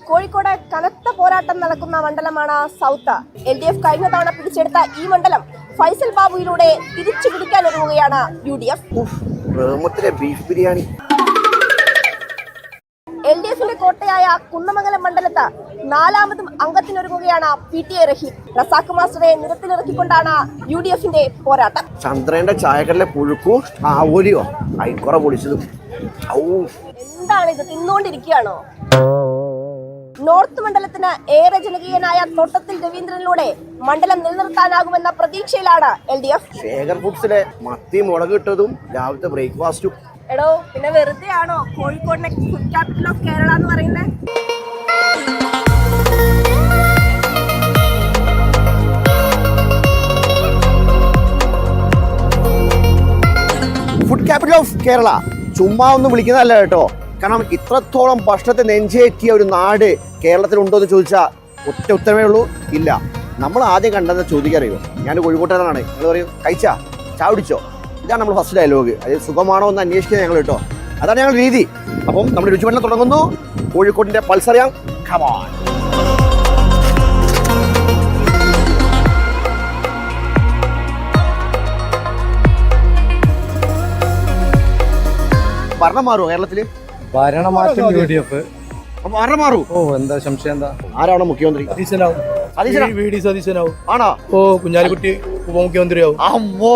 കോഴിക്കോട് കനത്ത പോരാട്ടം നടക്കുന്ന മണ്ഡലമാണ് സൗത്ത്. LDF കഴിഞ്ഞ തവണ പിടിച്ചെടുത്ത ഈ മണ്ഡലം ഫൈസൽ ബാബുവിലൂടെ തിരിച്ചു പിടിക്കാനൊരുങ്ങുകയാണ് UDF. ബീഫ് ബിരിയാണി. LDFിന്റെ കോട്ടയായ കുന്നമംഗലം മണ്ഡലത്ത് നാലാമതും അംഗത്തിനൊരുങ്ങുകയാണ് PTA റഹീം. റസാഖ് മാസ്റ്ററെ നിരത്തിലിറക്കിക്കൊണ്ടാണ് UDFിന്റെ പോരാട്ടം. ചന്ദ്രന്റെ ചായക്കടലെ പുഴുക്കും ആവോലിയോ ഐക്കുറ പൊളിച്ചതും. എന്താണ് ഇത്, തിന്നുകൊണ്ടിരിക്കുകയാണോ? നോർത്ത് മണ്ഡലത്തിന് ഏറെ ജനകീയനായ തോട്ടത്തിൽ രവീന്ദ്രനിലൂടെ മണ്ഡലം നിലനിർത്താനാകുമെന്ന പ്രതീക്ഷയിലാണ് LDF. ശേഖർ ഫുഡ്സിലെ മത്തി മുളക് ഇട്ടതും രാവിലത്തെ ബ്രേക്ക്ഫാസ്റ്റും. എടോ, പിന്നെ വെറുതെ ആണോ കോഴിക്കോടിനെ ഫുഡ് ക്യാപിറ്റൽ ഓഫ് കേരള എന്ന് പറയുന്നത്? ഫുഡ് ക്യാപിറ്റൽ ഓഫ് കേരള ചുമ്മാ ഒന്നും വിളിക്കുന്നതല്ല കേട്ടോ. കാരണം ഇത്രത്തോളം ഭക്ഷണത്തെ നെഞ്ചേറ്റിയ ഒരു നാട് കേരളത്തിലുണ്ടോ എന്ന് ചോദിച്ചാൽ ഒറ്റ ഉത്തരമേ ഉള്ളൂ, ഇല്ല. നമ്മൾ ആദ്യം കണ്ടെന്ന് ചോദിക്കാറിയോ, ഞാൻ കോഴിക്കോട്ടുകാരനാണ്, നിങ്ങൾ പറയും കഴിച്ചാ ചായ കുടിച്ചോ, ഇതാണ് നമ്മൾ ഫസ്റ്റ് ഡയലോഗ്. അത് സുഖമാണോ എന്ന് അന്വേഷിക്കുക ഞങ്ങൾ കേട്ടോ, അതാണ് ഞങ്ങളുടെ രീതി. അപ്പം നമ്മൾ രുചിമണ്ഡലം തുടങ്ങുന്നു. കോഴിക്കോടിന്റെ പൾസ് അറിയാം. Come on. ഭരണം മാറുമോ കേരളത്തില്? ഭരണമാറ്റം UDF. ഭരണം മാറും. ഓ, എന്താ സംശയം? എന്താ, ആരാണ് മുഖ്യമന്ത്രി? സതീശനാവും. ആണോ? ഓ, കുഞ്ഞാലിക്കുട്ടി ഉപമുഖ്യമന്ത്രിയാവും. അമ്മോ.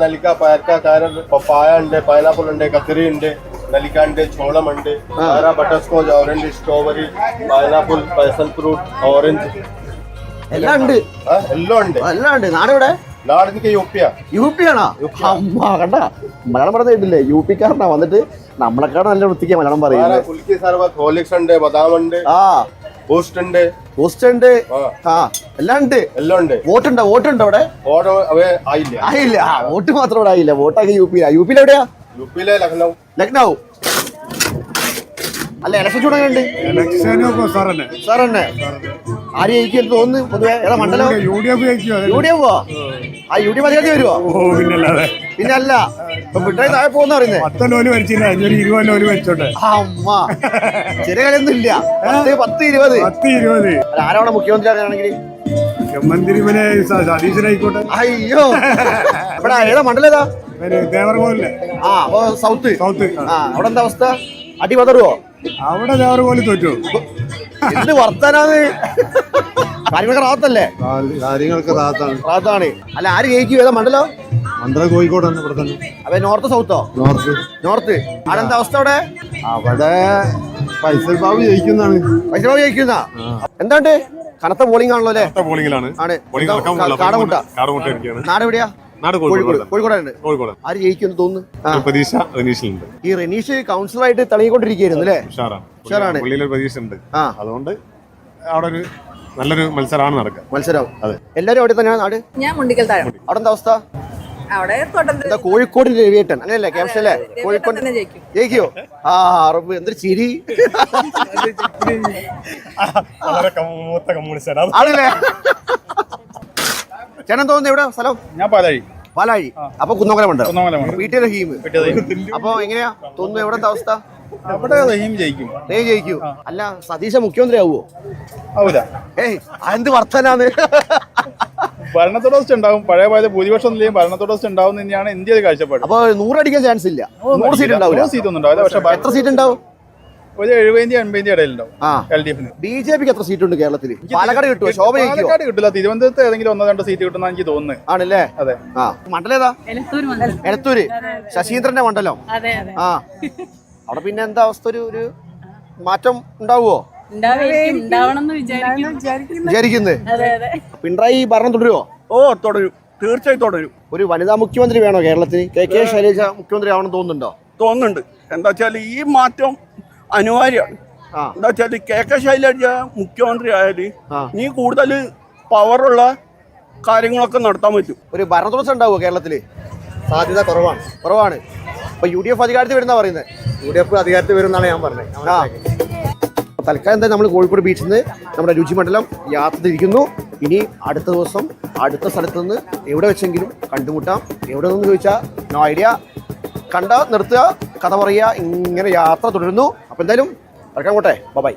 നെല്ലിക്ക, പയർക്ക, കാരൻ, പപ്പായ ഉണ്ട്, പൈനാപ്പിൾ ഉണ്ട്, കക്കരി ഉണ്ട്, നെല്ലിക്ക ഉണ്ട്, ചോളം ഉണ്ട്, butterscotch, orange, strawberry, pineapple, പൈസൽ fruit, orange എല്ലാം ഉണ്ട്. എല്ലാം ഉണ്ട്. എല്ലാം ഉണ്ട്. നാടെവിടെ? നാട് എനിക്ക് UP ആണോ? അമ്മ കണ്ട മലയാളം പറഞ്ഞ കേട്ടില്ലേ? UP-കാരനാ വന്നിട്ട് നമ്മളെക്കാട് നല്ല വൃത്തിക്കാ മലയാളം പറയുന്നത്. കുലുക്കി സർബത്ത്, ഹോർലിക്സ് ഉണ്ട്, ബദാം ഉണ്ട്, ബൂസ്റ്റ് ഉണ്ട്, എല്ലാം ഉണ്ട്. എല്ലാം ഉണ്ട്. വോട്ടുണ്ടോ? വോട്ടുണ്ടോ അവിടെ? ആയില്ല. വോട്ട് മാത്രം ഇവിടെ ആയില്ല. വോട്ടൊക്കെ UP-യിൽ എവിടെയാ? UP-യിലെ ലക്നൗ. അല്ല, ഇലക്ഷൻ ചൂടുണ്ട്. സാർ തന്നെ ആര് ജയിക്കും തോന്നുന്നു പൊതുവെ? ഏതാ മണ്ഡലം? UDF. UDF അധികാരത്തിൽ വരുവോ? പിന്നെ അല്ല, ഇപ്പൊ പിട്ടായി താഴെ പോകുന്ന പറയുന്നത്. അമ്മ ചെറിയ കളിയൊന്നും ഇല്ല. 10, 20. ആരവിടെ മുഖ്യമന്ത്രി ആണെങ്കിൽ? സതീശനായിക്കോട്ടെ. അയ്യോ, ഇവിടെ ഏതാ മണ്ഡലം? ഏതാ? അപ്പൊ സൗത്ത്. അവിടെ എന്താ അവസ്ഥ? അടി പതറുവോ? അവിടെ ദേവർകോലി തോറ്റു. എന്ത് വർത്താനാണ്? കാര്യങ്ങളൊക്കെ റാത്തല്ലേ? കാര്യങ്ങൾക്ക് റാത്താണ്. അല്ല, ആര് ജയിക്കും? ഏതാ മണ്ഡലം? മണ്ഡലം കോഴിക്കോട് തന്നെ. ഇവിടെ തന്നെ. അപ്പൊ നോർത്ത് സൗത്തോ? നോർത്ത്. അവിടെ എന്താ അവസ്ഥ? അവിടെ ഫൈസൽ ബാബു ജയിക്കുന്നതാണ്. ഫൈസൽ ബാബു ജയിക്കുന്ന എന്താണ്ട് കനത്ത പോളിംഗ് ആണല്ലോ അല്ലേ? നാടെവിടെയാ? കോഴിക്കോട്. ആര് ജയിക്കും തോന്നുന്നു? ഈ റനീഷ് കൗൺസിലറായിട്ട് തിളങ്ങിക്കൊണ്ടിരിക്കുന്നു അല്ലേ? ഉഷാറാണ്. അതുകൊണ്ട് അവിടെ ഒരു നല്ലൊരു മത്സരമാണ് നടക്കുക. മത്സരം. എല്ലാരും അവിടെ തന്നെയാണ് നാട്. ഞാൻ മുണ്ടിക്കൽ താഴെ. അവിടെ എന്താ അവസ്ഥ? കോഴിക്കോടിന്റെ രവിയേട്ടൻ അങ്ങനെയല്ലേ? ക്യാപ്ഷനല്ലേ? കോഴിക്കോട് ജയിക്കോ? അറബ് എന്തൊരു ചിരി ആണല്ലേ? ചേട്ടൻ തോന്നുന്നു എവിടെ സ്ഥലം? ഞാൻ പാലാഴി. അപ്പൊ കുന്നമംഗലം ഉണ്ട്. PTA റഹീം. അപ്പൊ എങ്ങനെയാ തോന്നുന്നു എവിടെ അവസ്ഥ? ജയിക്കൂ. അല്ല, സതീശ മുഖ്യമന്ത്രി ആവുമോ? എന്ത് വർത്തനാണ്? ഭരണത്തോടൊപ്പം ഉണ്ടാവും. പഴയ ഭൂരിപക്ഷം ഭരണത്തോടൊപ്പം ഉണ്ടാവും തന്നെയാണ് ഇന്ത്യയുടെ കാഴ്ചപ്പാട്. അപ്പൊ 100 അടിക്കാൻ ചാൻസ് ഇല്ല. 100 സീറ്റ് ഉണ്ടാവില്ല. സീറ്റ് ഒന്നും ഉണ്ടാവില്ല. പക്ഷെ എത്ര സീറ്റ് ഉണ്ടാവും? ഒരു 70-80 ഇടയിലുണ്ടാവും. LDFന്. BJPക്ക് എത്ര സീറ്റ് ഉണ്ട് കേരളത്തിൽ? പാലക്കാട് കിട്ടുമോ? ശോഭ പാലക്കാട് കിട്ടില്ല. തിരുവനന്തപുരത്ത് ഏതെങ്കിലും 1-2 സീറ്റ് കിട്ടുന്ന എനിക്ക് തോന്നുന്നു. ആണല്ലേ? അതെ. മണ്ഡലം ഏതാ? എലത്തൂര്. ശശീന്ദ്രന്റെ മണ്ഡലം. അവിടെ പിന്നെ എന്താ അവസ്ഥ? ഒരു മാറ്റം ഉണ്ടാവുമോ? വിചാരിക്കുന്നത്. പിണറായി ഭരണം തുടരുമോ? തുടരും. തീർച്ചയായും തുടരും. ഒരു വനിതാ മുഖ്യമന്ത്രി വേണോ കേരളത്തിന്? KK ശൈലജ മുഖ്യമന്ത്രി ആവണം തോന്നുന്നുണ്ടോ? തോന്നുന്നുണ്ട്. എന്താ വെച്ചാൽ ഈ മാറ്റം അനിവാര്യമാണ്. എന്താ വെച്ചാൽ KK ശൈലജ മുഖ്യമന്ത്രി ആയാല് നീ കൂടുതൽ പവറുള്ള കാര്യങ്ങളൊക്കെ നടത്താൻ പറ്റും. ഒരു ഭരണത്തുടർച്ച ഉണ്ടാവുമോ കേരളത്തില്? സാധ്യത കുറവാണ്. അപ്പൊ UDF അധികാരത്തിൽ വരുന്ന പറയുന്നത്? UDF അധികാരത്തിൽ വരുന്നതാണ് ഞാൻ പറഞ്ഞത്. തൽക്കാലം എന്താ നമ്മൾ കോഴിക്കോട് ബീച്ചിൽ നിന്ന് നമ്മുടെ രുചിമണ്ഡലം യാത്ര തിരിക്കുന്നു. ഇനി അടുത്ത ദിവസം അടുത്ത സ്ഥലത്ത് നിന്ന് എവിടെ വെച്ചെങ്കിലും കണ്ടുമുട്ടാം. എവിടെ നിന്ന് ചോദിച്ചാൽ നോ ഐഡിയ. കണ്ട നിർത്തുക, കഥ പറയുക, ഇങ്ങനെ യാത്ര തുടരുന്നു. അപ്പോൾ എന്തായാലും ഇറക്കാൻ പോട്ടെ. ബൈ.